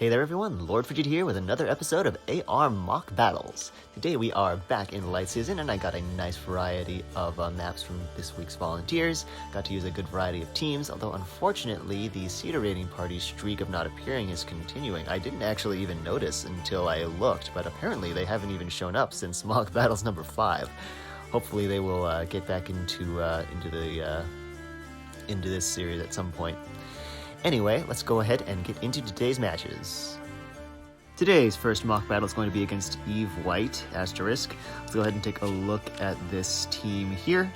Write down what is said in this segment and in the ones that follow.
Hey there everyone, Lord Frigid here with another episode of AR Mock Battles. Today we are back in light season and I got a nice variety of maps from this week's volunteers. Got to use a good variety of teams, although unfortunately the Cedar Raiding Party's streak of not appearing is continuing. I didn't actually even notice until I looked, but apparently they haven't even shown up since Mock Battles number 5. Hopefully they will get back into this series at some point. Anyway, let's go ahead and get into today's matches. Today's first mock battle is going to be against Eve White, asterisk. Let's go ahead and take a look at this team here.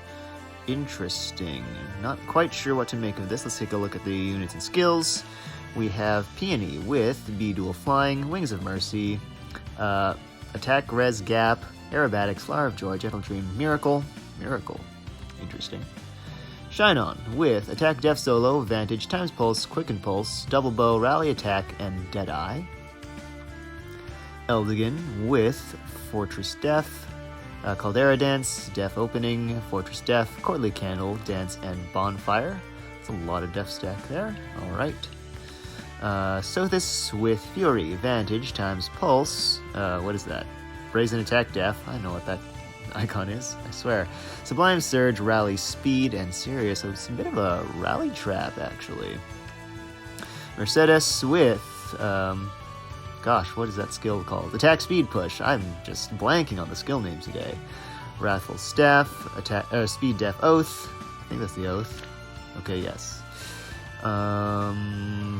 Interesting. Not quite sure what to make of this. Let's take a look at the units and skills. We have Peony with B-Dual Flying, Wings of Mercy, Attack, Res, Gap, Aerobatics, Flower of Joy, Gentle Dream, Miracle. Interesting. Shine On with Attack, Def, Solo, Vantage, Times Pulse, Quicken Pulse, Double Bow, Rally Attack, and Deadeye. Eldigan with Fortress Def, Caldera Dance, Def Opening, Fortress Def, Courtly Candle, Dance, and Bonfire. That's a lot of Def stack there. Alright. Sothis with Fury, Vantage, Times Pulse. What is that? Brazen Attack, Def. I know what that icon is, I swear. Sublime Surge, Rally Speed, and Sirius. So it's a bit of a rally trap, actually. Mercedes with, gosh, what is that skill called? Attack, Speed, Push. I'm just blanking on the skill names today. Wrathful Staff, Attack, Speed, Def, Oath. I think that's the Oath. Okay, yes.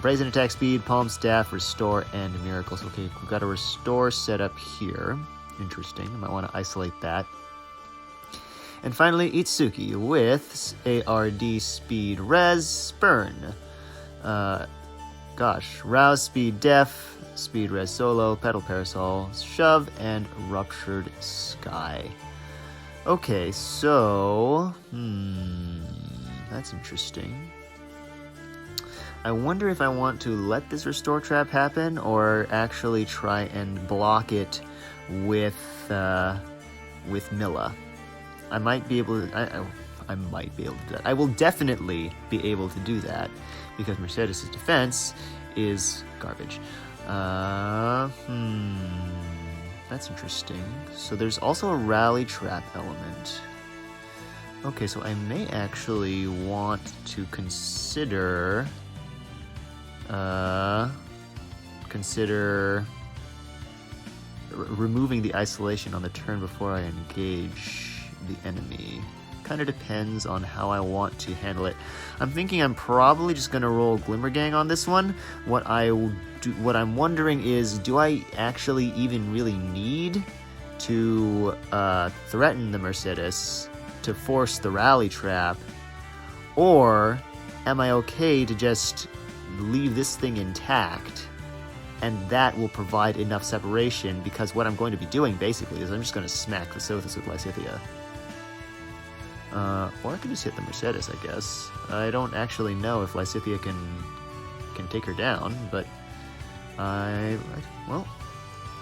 Brazen Attack, Speed, Palm Staff, Restore, and Miracles. Okay, we've got a Restore set up here. Interesting. I might want to isolate that. And finally, Itsuki with ARD Speed Res Spurn. Rouse Speed Def, Speed Res Solo, Pedal Parasol, Shove, and Ruptured Sky. Okay, so... that's interesting. I wonder if I want to let this Restore Trap happen or actually try and block it with Milla. I might be able to. I might be able to do that. I will definitely be able to do that because Mercedes' defense is garbage. That's interesting. So there's also a rally trap element. Okay, so I may actually want to consider removing the isolation on the turn before I engage the enemy. Kind of depends on how I want to handle it. I'm thinking I'm probably just going to roll Glimmergang on this one. What I'm wondering is, do I actually even really need to threaten the Mercedes to force the rally trap? Or am I okay to just leave this thing intact? And that will provide enough separation, because what I'm going to be doing basically is I'm just going to smack the Sothis with Lysithea. Or I can just hit the Mercedes, I guess. I don't actually know if Lysithea can take her down, but well,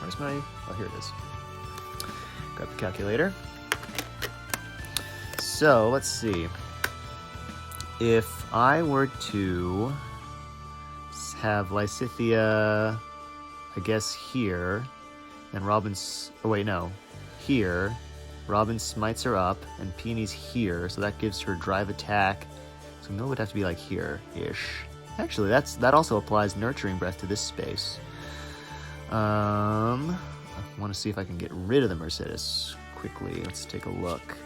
where's my... Oh, here it is. Grab the calculator. So, let's see. If I were to have Lysithea, I guess, here, and Robin's... Oh, wait, no. Here. Robin smites her up, and Peony's here, so that gives her drive attack. So Mill would have to be, like, here-ish. Actually, that also applies Nurturing Breath to this space. I want to see if I can get rid of the Mercedes quickly. Let's take a look.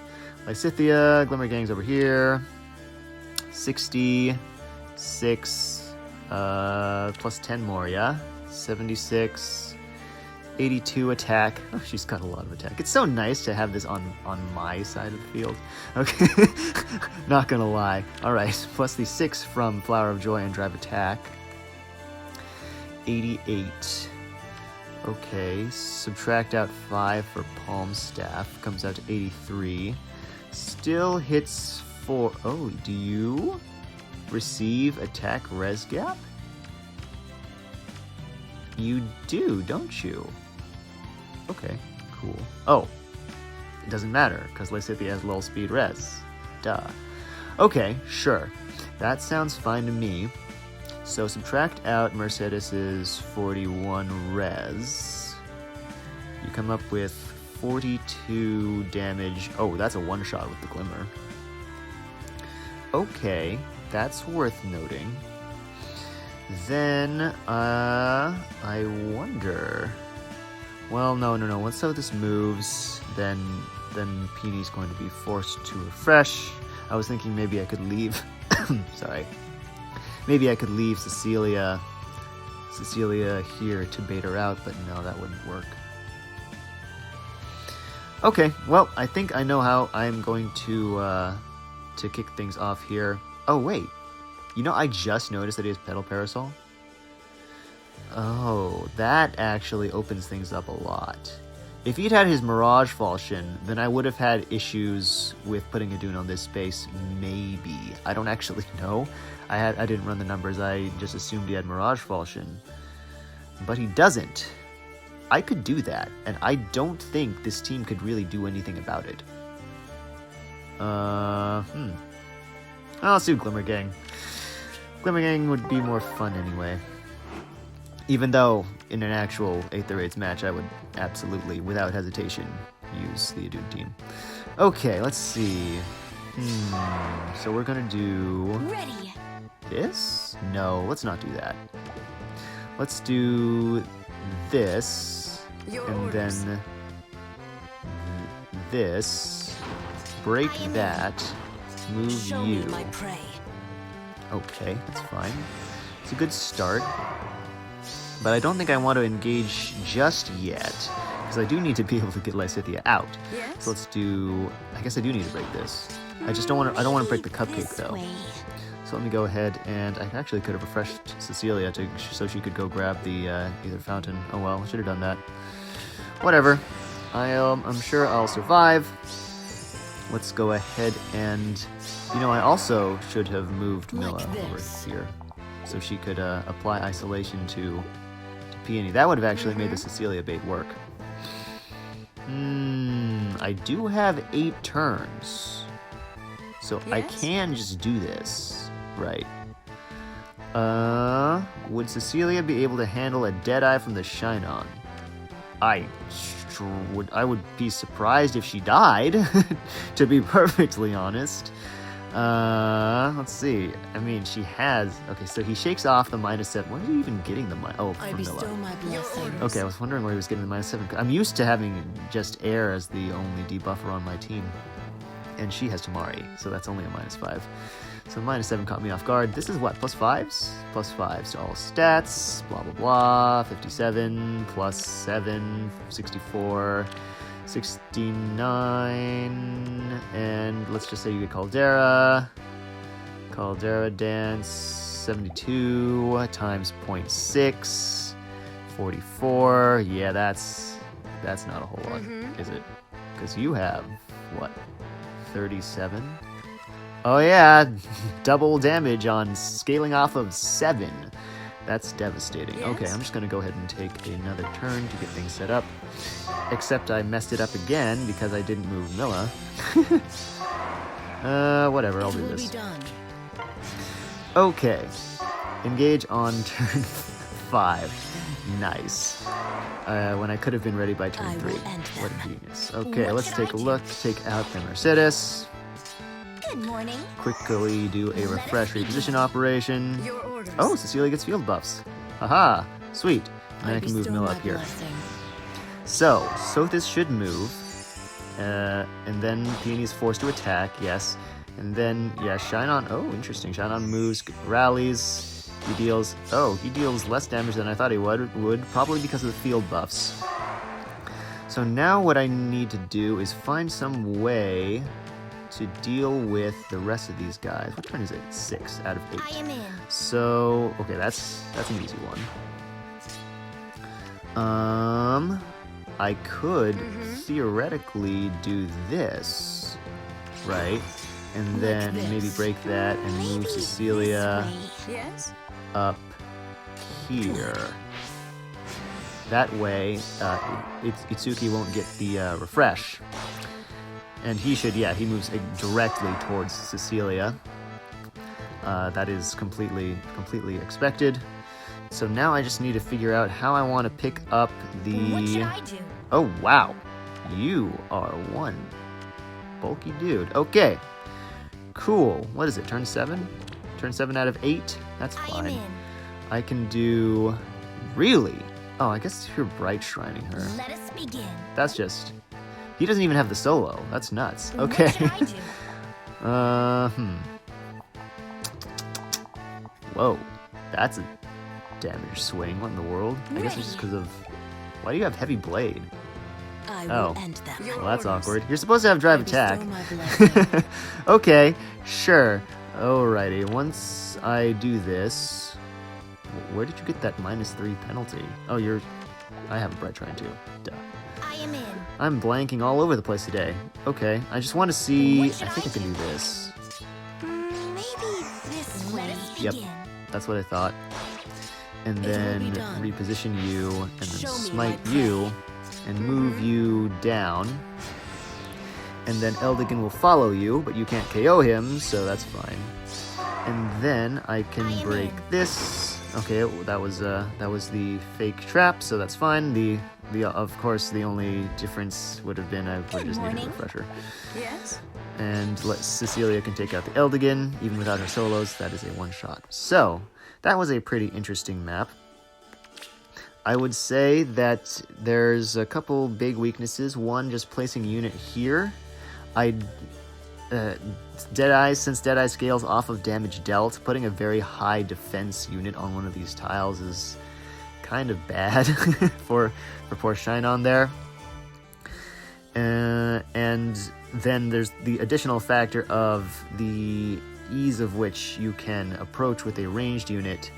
Lysithea, Glimmergang's over here. 66... plus 10 more, yeah? 76, 82 attack. Oh, she's got a lot of attack. It's so nice to have this on my side of the field. Okay, not gonna lie. Alright, plus the 6 from Flower of Joy and Drive Attack. 88. Okay, subtract out 5 for Palm Staff. Comes out to 83. Still hits 4. Oh, do you receive attack res gap? You do, don't you? Okay, cool. Oh, it doesn't matter, because Lysithea has low speed res. Duh. Okay, sure. That sounds fine to me. So subtract out Mercedes's 41 res. You come up with 42 damage. Oh, that's a one-shot with the Glimmer. Okay, that's worth noting. Then, I wonder... Well, no. Once this moves, then Peenie's going to be forced to refresh. I was thinking maybe I could leave... Sorry. Maybe I could leave Cecilia here to bait her out, but no, that wouldn't work. Okay, well, I think I know how I'm going to kick things off here. Oh, wait. You know, I just noticed that he has Petal Parasol. Oh, that actually opens things up a lot. If he'd had his Mirage Falchion, then I would have had issues with putting a Dune on this space, maybe. I don't actually know. I didn't run the numbers, I just assumed he had Mirage Falchion. But he doesn't. I could do that, and I don't think this team could really do anything about it. I'll do Glimmer Gang. Glimmer Gang would be more fun anyway. Even though, in an actual 8th or 8th match, I would absolutely, without hesitation, use the Adun team. Okay, let's see. So we're gonna do... Ready. This? No, let's not do that. Let's do this, and then this. Break that. Move you. Okay, that's fine. It's a good start. But I don't think I want to engage just yet, because I do need to be able to get Lysithea out. Yes? So let's do... I guess I do need to break this. I just don't want to... I don't want to break the cupcake, though. So let me go ahead, and I actually could have refreshed Cecilia so she could go grab the either fountain. Oh well, I should have done that. Whatever. I'm sure I'll survive. Let's go ahead and... You know, I also should have moved Milla over here, so she could apply isolation to Peony. That would have actually made the Cecilia bait work. I do have 8 turns, so I can just do this, right? Would Cecilia be able to handle a Deadeye from the Shinon? I would be surprised if she died, to be perfectly honest. Let's see. I mean, she has... Okay, so he shakes off the -7. Where are you even getting the Oh, from Milla. Okay, I was wondering where he was getting the -7. I'm used to having just Air as the only debuffer on my team. And she has Tamari, so that's only a -5. So -7 caught me off guard. This is what, +5s? +5s to all stats, blah blah blah, 57, +7, 64, 69, and let's just say you get Caldera Dance, 72 times 0.6, 44, yeah, that's not a whole lot, is it? Because you have, what, 37? Oh yeah, double damage on scaling off of 7. That's devastating. Yes. Okay, I'm just going to go ahead and take another turn to get things set up. Except I messed it up again because I didn't move Milla. Whatever, I'll do this. Okay. Engage on turn 5. Nice. When I could have been ready by turn 3. What a genius. Okay, let's take a look. Take out the Mercedes. Good morning. Quickly do a refresh reposition operation. Oh, Cecilia gets field buffs. Haha, sweet. And then I can move Milla up here. So, Sothis should move. And then Peony's forced to attack, yes. And then, yeah, Shinon. Oh, interesting. Shinon moves, rallies. He deals less damage than I thought he would, probably because of the field buffs. So now what I need to do is find some way to deal with the rest of these guys. What turn is it? 6 out of 8. I am in. So, okay, that's an easy one. I could theoretically do this, right? And then maybe break that and move Cecilia up here. That way, Itsuki won't get the refresh. And he should, yeah, he moves directly towards Cecilia. That is completely expected. So now I just need to figure out how I want to pick up the... What should I do? Oh, wow. You are one bulky dude. Okay. Cool. What is it? Turn 7? Turn 7 out of 8? That's I am fine. in. I can do... Really? Oh, I guess you're bright shrining her. Let us begin. That's just... He doesn't even have the solo. That's nuts. What Okay. should I do? Whoa. That's a damage swing. What in the world? I guess it's just because of... Why do you have heavy blade? I Oh. will end them. Well, that's awkward. You're supposed to have drive I bestow attack. my blessing. Okay, sure. Alrighty, once I do this... Where did you get that -3 penalty? Oh, you're... I have a bright shrine too. Duh. I am in. I'm blanking all over the place today. Okay, I just want to see... What should I think I I can do do? this. Maybe this way. Let us Yep. begin. That's what I thought. And It will then be done. reposition you, and then Show me smite my you, and move you down. And then Eldigan will follow you, but you can't KO him, so that's fine. And then I can I am break in. this. Okay, that was the fake trap, so that's fine. The of course the only difference would have been I would Good just need a morning. refresher. Yes? And Cecilia can take out the Eldigan, even without her solos. That is a one-shot. So, that was a pretty interesting map. I would say that there's a couple big weaknesses. One, just placing a unit here. Deadeye, since Deadeye scales off of damage dealt, putting a very high defense unit on one of these tiles is kind of bad for poor Shine on there. And then there's the additional factor of the ease of which you can approach with a ranged unit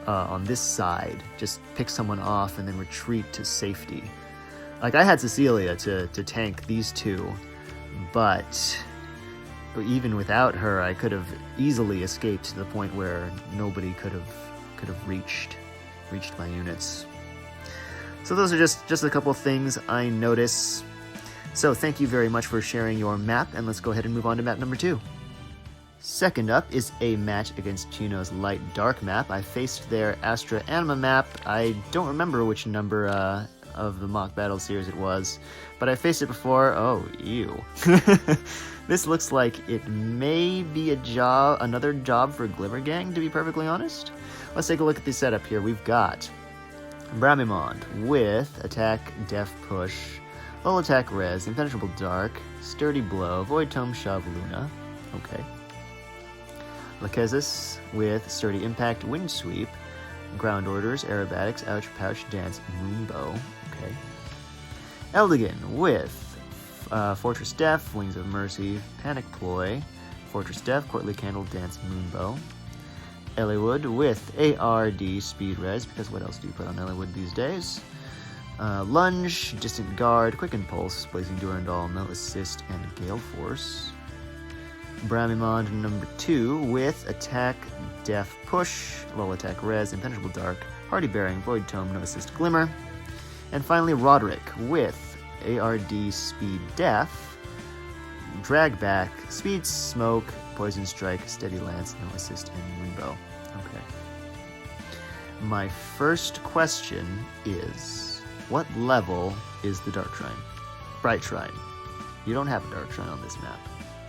on this side. Just pick someone off and then retreat to safety. Like, I had Cecilia to tank these two, but even without her, I could have easily escaped to the point where nobody could have reached my units. So those are just a couple things I notice. So thank you very much for sharing your map, and let's go ahead and move on to map number 2. Second up is a match against Chino's Light Dark map. I faced their Astra Anima map. I don't remember which number of the mock battle series it was, but I faced it before. Oh, ew. This looks like it may be another job for Glimmer Gang, to be perfectly honest. Let's take a look at the setup here. We've got Bramimond with Attack, Def Push, Low Attack Res, Impenetrable Dark, Sturdy Blow, Void Tome Shove Luna. Okay. Lachesis with Sturdy Impact, Wind Sweep, Ground Orders, Aerobatics, Ouch Pouch, Dance, Moonbow. Okay. Eldigan with Fortress Def, Wings of Mercy, Panic Ploy, Fortress Def, Courtly Candle, Dance, Moonbow. Eliwood with ARD, Speed Res, because what else do you put on Eliwood these days? Lunge, Distant Guard, Quicken Pulse, Blazing Durandal, No Assist, and Gale Force. Bramimond number 2 with Attack, Def Push, Low Attack Res, Impenetrable Dark, Hardy Bearing, Void Tome, No Assist, Glimmer. And finally Roderick with ARD, Speed Def, Drag Back, Speed Smoke, Poison Strike, Steady Lance, No Assist, and Moonbow. Okay. My first question is, what level is the Dark Shrine? Bright Shrine. You don't have a Dark Shrine on this map.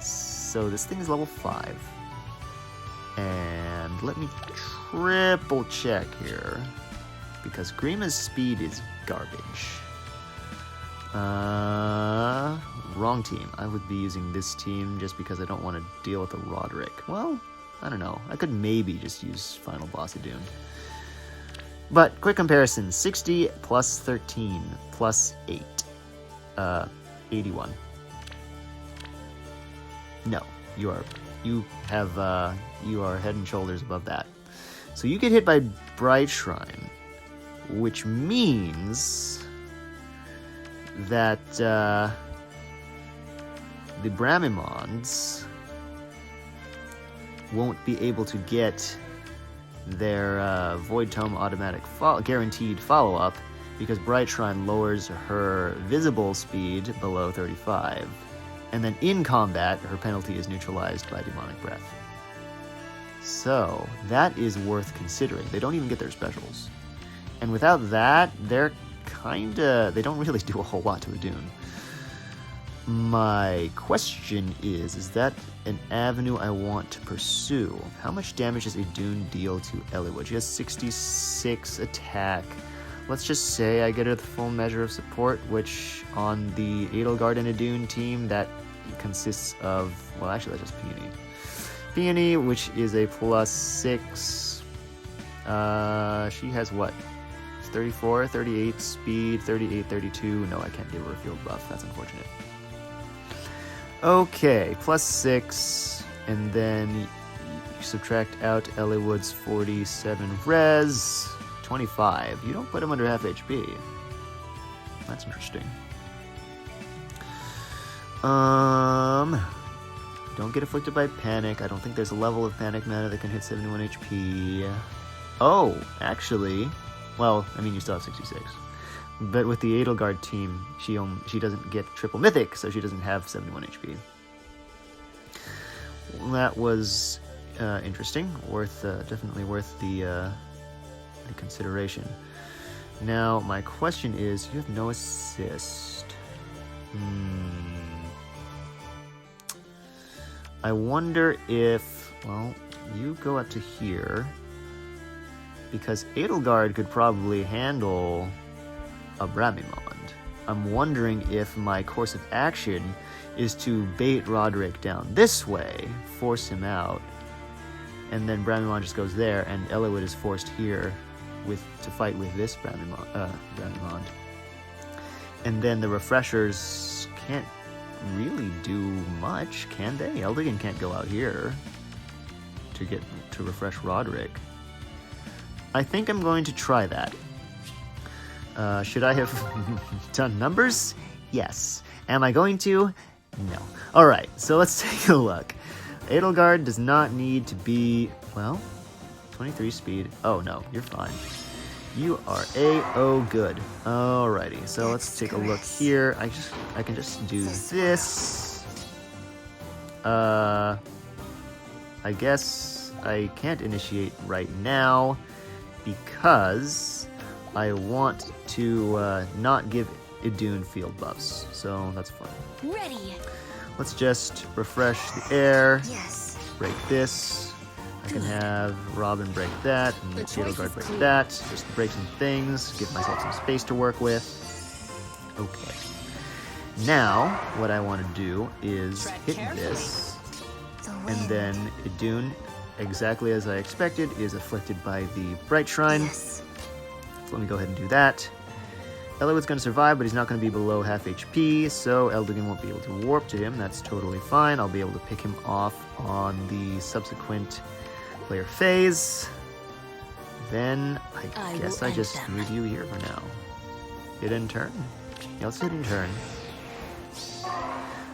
So this thing is level 5. And let me triple check here, because Grima's speed is garbage. Wrong team. I would be using this team just because I don't want to deal with a Roderick. Well, I don't know. I could maybe just use Final Boss of Doom. But, quick comparison. 60 plus 13 plus 8. 81. No, you are head and shoulders above that. So you get hit by Bright Shrine, which means that the Bramimonds won't be able to get their Void Tome automatic guaranteed follow-up, because Bright Shrine lowers her visible speed below 35, and then in combat her penalty is neutralized by Demonic Breath. So, that is worth considering. They don't even get their specials. And without that, they're they don't really do a whole lot to Idun. My question is that an avenue I want to pursue? How much damage does Idun deal to Eliwood? She has 66 attack. Let's just say I get her the full measure of support, which on the Edelgard and Idun team, that consists of, well, actually that's just Peony. Peony, which is a +6. She has what? 34, 38 speed, 38, 32. No, I can't give her a field buff. That's unfortunate. Okay, +6, and then you subtract out Eliwood's 47 res, 25. You don't put him under half HP. That's interesting. Don't get afflicted by panic. I don't think there's a level of panic mana that can hit 71 HP. Oh, actually, well, I mean, you still have 66. But with the Edelgard team, she doesn't get triple mythic, so she doesn't have 71 HP. Well, that was interesting. Definitely worth the consideration. Now, my question is, you have no assist. I wonder if, well, you go up to here, because Edelgard could probably handle a Bramimond. I'm wondering if my course of action is to bait Roderick down this way, force him out, and then Bramimond just goes there, and Eliwood is forced here to fight with this Bramimond. And then the refreshers can't really do much, can they? Eldigan can't go out here to refresh Roderick. I think I'm going to try that. Should I have done numbers? Yes. Am I going to? No. Alright, so let's take a look. Edelgard does not need to be, well, 23 speed. Oh no, you're fine. You are A-O good. Alrighty, so let's take a look here. I can just do this. I guess I can't initiate right now because I want to not give Idun field buffs, so that's fine. Ready. Let's just refresh the air. Yes. Break this. I can have Robin break that, and Edelgard break that. Just break some things, give myself some space to work with. Okay. Now, what I want to do is hit this, and then Idun, exactly as I expected, is afflicted by the Bright Shrine. Yes. So let me go ahead and do that. Eliwood's going to survive, but he's not going to be below half HP, so Eldigan won't be able to warp to him. That's totally fine. I'll be able to pick him off on the subsequent player phase. Then I guess I just leave you here for now. Hit in turn. Yeah, let's hit in turn.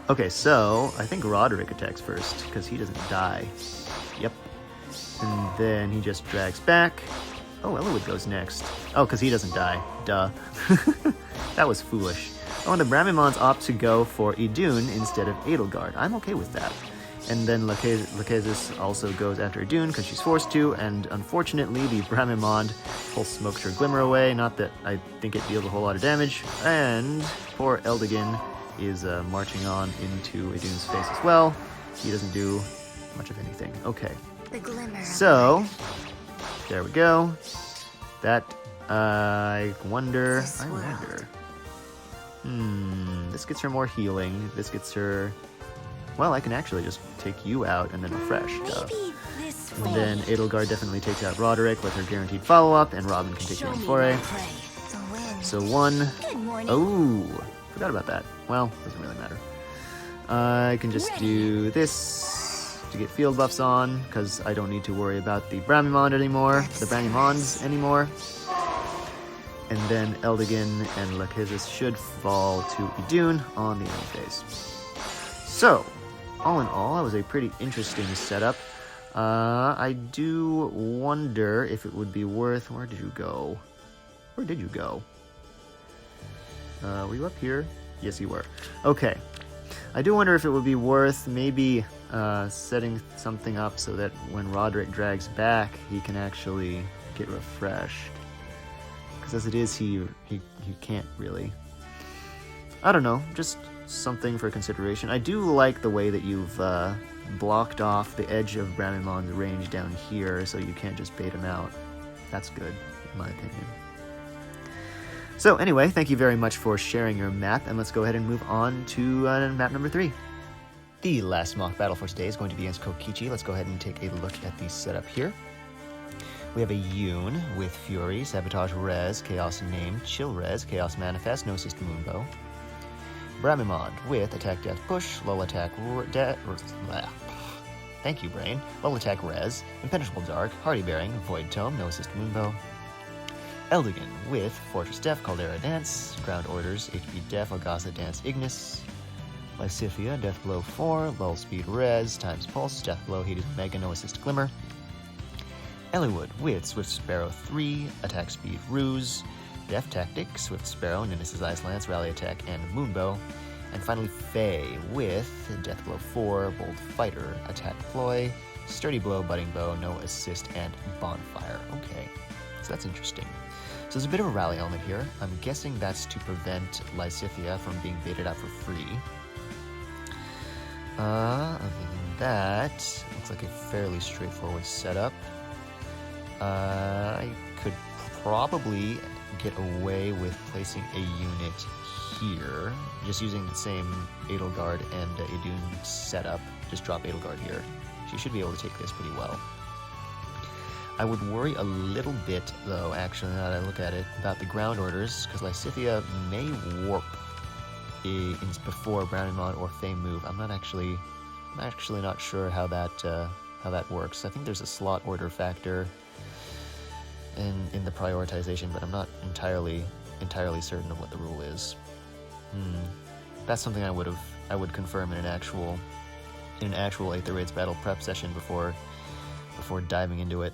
Okay, so I think Roderick attacks first, because he doesn't die. Yep. And then he just drags back. Oh, Eliwood goes next. Oh, because he doesn't die. Duh. That was foolish. Oh, and the Bramimonds opt to go for Idun instead of Edelgard. I'm okay with that. And then Lachesis also goes after Idun because she's forced to, and unfortunately the Bramimond pulls Smoke's Glimmer away. Not that I think it deals a whole lot of damage. And poor Eldigan is marching on into Idun's face as well. He doesn't do much of anything. Okay. The glimmer. So, there we go. That, I wonder. This gets her more healing. This gets her. Well, I can actually just take you out and then refresh. Maybe this And then Edelgard definitely takes out Roderick with her guaranteed follow-up, and Robin can take you in foray. The wind. So one. Good morning. Oh, forgot about that. Well, doesn't really matter. I can just do this to get field buffs on, because I don't need to worry about the Bramimond anymore, the Bramimonds anymore. And then Eldigan and Lachesis should fall to Idun on the end phase. So, all in all, that was a pretty interesting setup. I do wonder if it would be worth... Where did you go? Where did you go? Were you up here? Yes, you were. Okay. I do wonder if it would be worth maybe setting something up so that when Roderick drags back, he can actually get refreshed. Because as it is, he can't really. I don't know, just something for consideration. I do like the way that you've blocked off the edge of Bramimond's range down here, so you can't just bait him out. That's good, in my opinion. So anyway, thank you very much for sharing your map, and let's go ahead and move on to map number 3. The last mock battle for today is going to be against Kokichi. Let's go ahead and take a look at the setup here. We have a Yoon with Fury, Sabotage Res, Chaos Name, Chill Res, Chaos Manifest, No Assist Moonbow. Bramimond with Attack Death Push, Lull Attack Thank you, Brain. Lull Attack Res, Impenetrable Dark, Hardy Bearing, Void Tome, No Assist Moonbow. Eldigan with Fortress Def, Caldera Dance, Ground Orders, HP Def, Agasa Dance Ignis. Lysithia, Death Blow 4, Lull Speed Res, Times Pulse, Death Blow Heated Mega, No Assist Glimmer. Eliwood with Swift Sparrow 3, Attack Speed Ruse, Def Tactic, Swift Sparrow, Ninnis' Ice Lance, Rally Attack, and Moonbow. And finally Faye with Death Blow 4, Bold Fighter, Attack Ploy, Sturdy Blow, Budding Bow, No Assist, and Bonfire. Okay, so that's interesting. So there's a bit of a rally element here. I'm guessing that's to prevent Lysithia from being baited out for free. Other than that, looks like a fairly straightforward setup. I could probably get away with placing a unit here, just using the same Edelgard and Idun setup. Just drop Edelgard here. She should be able to take this pretty well. I would worry a little bit, though, actually, now that I look at it, about the ground orders, because Lysithia may warp before Bramimond or Faye move. I'm actually not sure how that works. I think there's a slot order factor in the prioritization, but I'm not entirely certain of what the rule is. That's something I would confirm in an actual Aether Raids battle prep session before diving into it.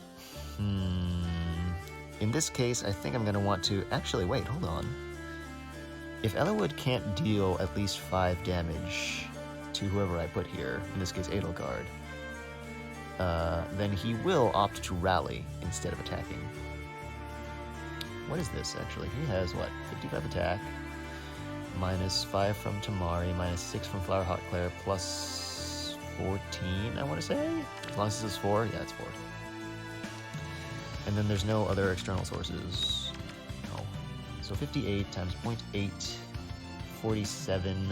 In this case, I think I'm gonna want to actually wait. Hold on. If Eliwood can't deal at least 5 damage to whoever I put here, in this case Edelgard, then he will opt to rally instead of attacking. What is this, actually? He has, what, 55 attack, minus 5 from Tamari, minus 6 from Flower Hot Claire, plus 14, I want to say? As long as this is 4? Yeah, it's 4. And then there's no other external sources. No. So 58 times 0.8, 47.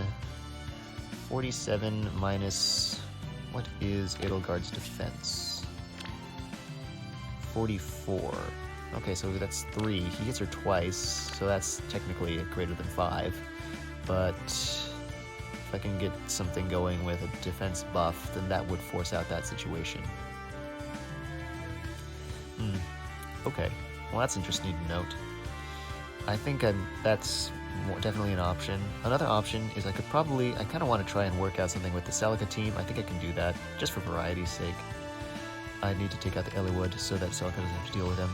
47 minus, what is Edelgard's defense? 44. Okay, so that's 3. He hits her twice, so that's technically greater than 5. But if I can get something going with a defense buff, then that would force out that situation. Okay, well that's interesting to note. I think that's definitely an option. Another option is I kind of want to try and work out something with the Celica team. I think I can do that, just for variety's sake. I need to take out the Eliwood so that Celica doesn't have to deal with him.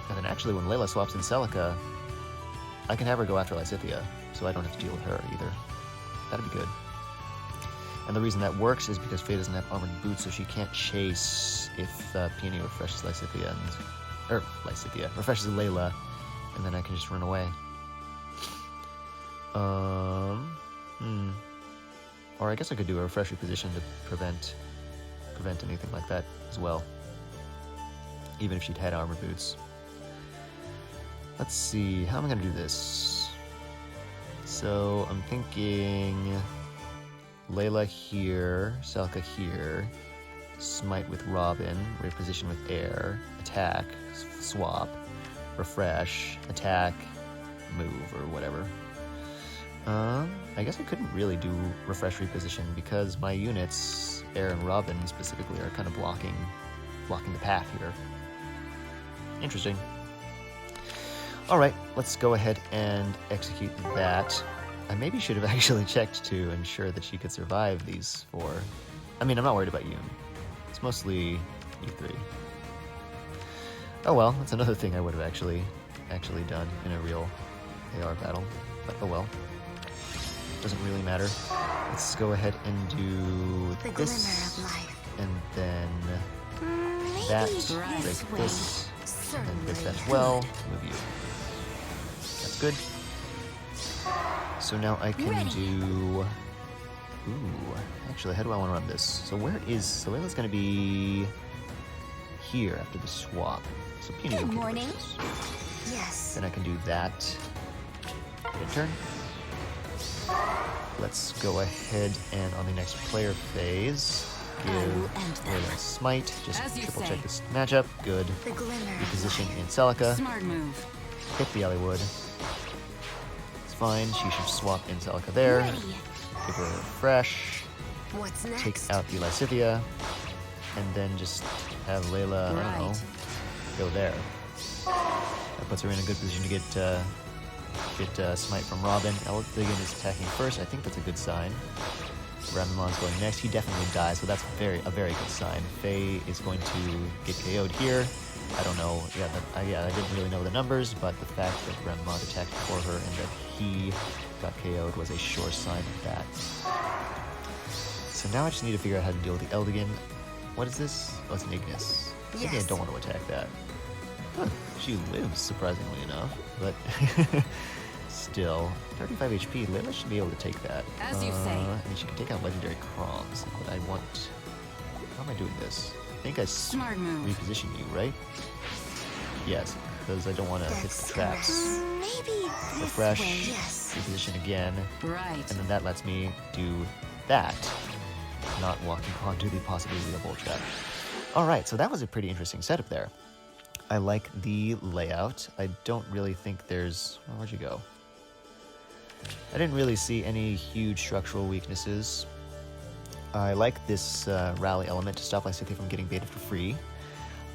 And then actually when Layla swaps in Celica, I can have her go after Lysithia, so I don't have to deal with her either. That'd be good. And the reason that works is because Faye doesn't have armored boots, so she can't chase if Peony refreshes Lysithia, refreshes Layla, and then I can just run away. Or I guess I could do a refresh reposition to prevent anything like that as well, even if she'd had armor boots. Let's see, how am I gonna do this? So I'm thinking Layla here, Celica here, smite with Robin, reposition with air, attack, swap, refresh, attack, move, or whatever. I guess I couldn't really do refresh reposition because my units, Air and Robin specifically, are kind of blocking the path here. Interesting. Alright, let's go ahead and execute that. I maybe should have actually checked to ensure that she could survive these 4. I mean, I'm not worried about Yoon. It's mostly E3. Oh well, that's another thing I would have actually done in a real AR battle. But oh well. doesn't really matter. Let's go ahead and do The this, glimmer of life. and then Maybe that, this break way. this, and then break Certainly. that as well, move you. That's good. So now I can Ready. do... Ooh, actually, how do I want to run this? So where is... So Layla's going to be here after the swap. So Peony Good can morning. push this. Yes. Then I can do that. Good turn. Let's go ahead and on the next player phase, I will give end them. Layla a smite. Just As you triple say. check this matchup. Good. The glimmer of Position life. in Celica. Smart move. Hit the Hollywood. It's fine. She should swap in Celica there. Ready. Give her a refresh. What's next? Take out the Lysithia. And then just have Layla, I don't know, Right. go there. That puts her in a good position to get smite from Robin. Eldigan is attacking first. I think that's a good sign. Ramamon's going next. He definitely dies, so that's a very good sign. Faye is going to get KO'd here. I don't know. I didn't really know the numbers, but the fact that Ramamon attacked before her and that he got KO'd was a sure sign of that. So now I just need to figure out how to deal with the Eldigan. What is this? Oh, it's an Ignis. Maybe I Yes. don't want to attack that. Huh, she lives, surprisingly enough, but still, 35 HP, Layla should be able to take that. As you say. I mean, she can take out Legendary Croms, but I want... How am I doing this? I think I Smart move. reposition you, right? Yes, because I don't want to hit That's the traps. correct. Maybe this Refresh, way. Yes. reposition again, Right. and then that lets me do that, not walking onto the possibility of a bull trap. Alright, so that was a pretty interesting setup there. I like the layout. I don't really think there's... Oh, where'd you go? I didn't really see any huge structural weaknesses. I like this rally element to stop Lysithia from getting baited for free.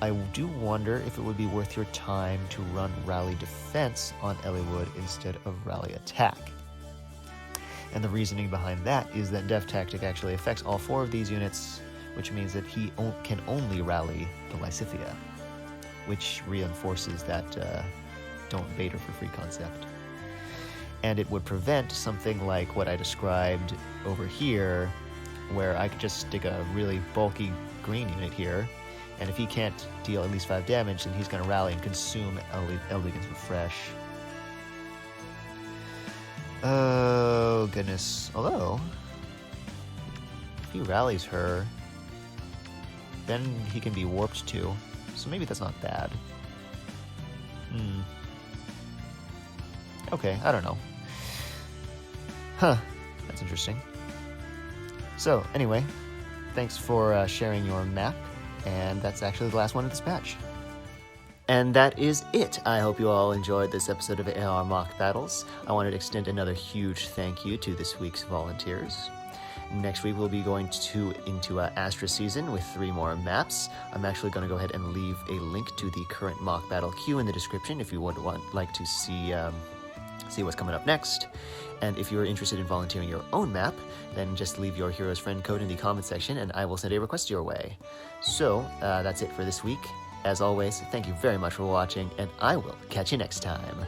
I do wonder if it would be worth your time to run rally defense on Eliwood instead of rally attack. And the reasoning behind that is that Def Tactic actually affects all 4 of these units, which means that he can only rally the Lysithia, which reinforces that don't bait her for free concept. And it would prevent something like what I described over here, where I could just stick a really bulky green unit here, and if he can't deal at least 5 damage, then he's going to rally and consume Eldigan's Refresh. Oh, goodness. Although, if he rallies her, then he can be warped too, so maybe that's not bad. Okay, I don't know. Huh, that's interesting. So, anyway, thanks for sharing your map, and that's actually the last one of this batch. And that is it. I hope you all enjoyed this episode of AR Mock Battles. I wanted to extend another huge thank you to this week's volunteers. Next week, we'll be going into Astra season with 3 more maps. I'm actually going to go ahead and leave a link to the current mock battle queue in the description if you would like to see what's coming up next. And if you're interested in volunteering your own map, then just leave your Hero's Friend code in the comment section and I will send a request your way. So, that's it for this week. As always, thank you very much for watching, and I will catch you next time.